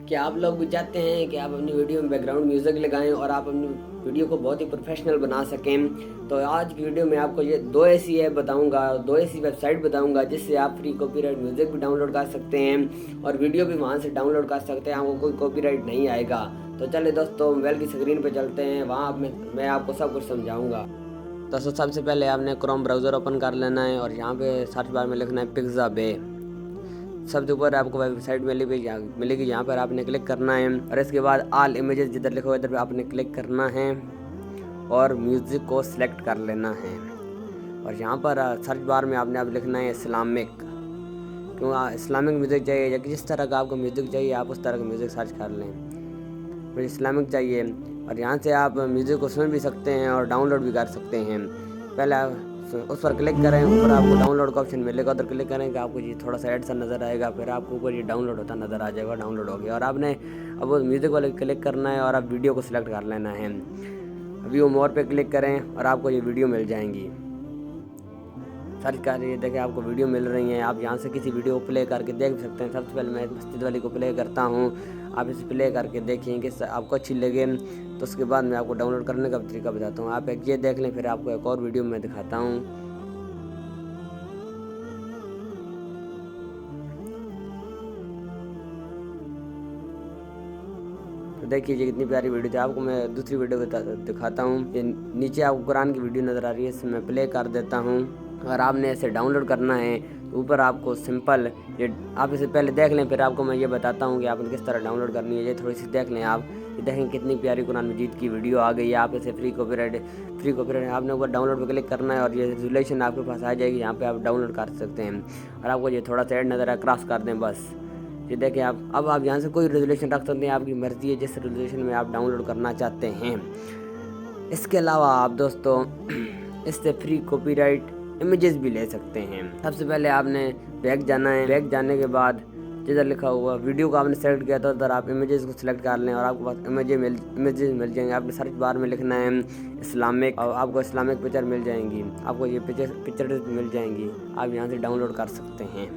क्या आप लोग भी चाहते हैं कि आप अपनी वीडियो में बैकग्राउंड म्यूज़िक लगाएं और आप अपनी वीडियो को बहुत ही प्रोफेशनल बना सकें? तो आज की वीडियो में आपको ये दो ऐसी ऐप बताऊंगा, दो ऐसी वेबसाइट बताऊंगा जिससे आप फ्री कॉपीराइट म्यूज़िक भी डाउनलोड कर सकते हैं और वीडियो भी वहां से डाउनलोड कर सकते हैं। आपको कोई कॉपीराइट नहीं आएगा। तो चले दोस्तों, मोबाइल की स्क्रीन पर चलते हैं, वहाँ मैं आपको सब कुछ समझाऊँगा। दोस्तों, सबसे पहले आपने क्रोम ब्राउज़र ओपन कर लेना है और यहाँ पे सर्च बार में लिखना है पिक्साबे। सबसे ऊपर आपको वेबसाइट मिलेगी, यहाँ पर आपने क्लिक करना है और इसके बाद ऑल इमेजेस जिधर लिखा हुआ है इधर पे आपने क्लिक करना है और म्यूज़िक को सिलेक्ट कर लेना है। और यहाँ पर सर्च बार में आपने अब लिखना है इस्लामिक। क्यों इस्लामिक म्यूज़िक चाहिए या जिस तरह का आपको म्यूज़िक चाहिए आप उस तरह का म्यूज़िक सर्च कर लें। मुझे इस्लामिक चाहिए और यहाँ से आप म्यूज़िक को सुन भी सकते हैं और डाउनलोड भी कर सकते हैं। पहले उस पर क्लिक करें, ऊपर आपको डाउनलोड का ऑप्शन मिलेगा, उधर क्लिक करें कि आपको ये थोड़ा सा ऐड सा नज़र आएगा, फिर आपको ऊपर ये डाउनलोड होता नज़र आ जाएगा। डाउनलोड हो गया और आपने अब वो म्यूज़िक वाले क्लिक करना है और आप वीडियो को सिलेक्ट कर लेना है। व्यू मोर पे क्लिक करें और आपको ये वीडियो मिल जाएंगी। सर्च करिए, देखें आपको वीडियो मिल रही हैं। आप यहाँ से किसी वीडियो को प्ले करके देख सकते हैं। सबसे पहले मैं मस्जिद वाली को प्ले करता हूँ, आप इसे प्ले करके देखिए कि आपको अच्छी लगे तो उसके बाद मैं आपको डाउनलोड करने का तरीका बताता हूँ। आप एक ये देख लें, फिर आपको एक और वीडियो में दिखाता हूँ। तो देखिए ये कितनी प्यारी वीडियो थी। आपको मैं दूसरी वीडियो दिखाता हूँ। ये नीचे आपको कुरान की वीडियो नज़र आ रही है, इसे मैं प्ले कर देता हूँ। अगर आपने इसे डाउनलोड करना है तो ऊपर आपको सिंपल ये आप इसे पहले देख लें, फिर आपको मैं ये बताता हूँ कि आपने किस तरह डाउनलोड करनी है। ये थोड़ी सी देख लें आप, ये देखें कितनी प्यारी कुरान मजीद की वीडियो आ गई है। आप इसे फ्री कॉपीराइट आपने ऊपर डाउनलोड पर क्लिक करना है और ये रेजोल्यूशन आपके पास आ जाएगी। यहाँ पर आप डाउनलोड कर सकते हैं और आपको ये थोड़ा सा ऐड नज़र आए, क्रॉस कर दें बस। ये देखें आप, अब आप यहाँ से कोई रेजोल्यूशन रख सकते हैं, आपकी मर्ज़ी है जिस रेजोल्यूशन में आप डाउनलोड करना चाहते हैं। इसके अलावा आप दोस्तों इससे फ्री कॉपीराइट इमेजेस भी ले सकते हैं। सबसे पहले आपने बैक जाना है, बैक जाने के बाद जिधर लिखा हुआ वीडियो को आपने सेलेक्ट किया तो उधर आप इमेजेस को सिलेक्ट कर लें और आपके पास इमेजेस मिल जाएंगे। आपने सर्च बार में लिखना है इस्लामिक और आपको इस्लामिक पिक्चर मिल जाएंगी, आपको ये पिक्चर मिल जाएंगी। आप यहाँ से डाउनलोड कर सकते हैं।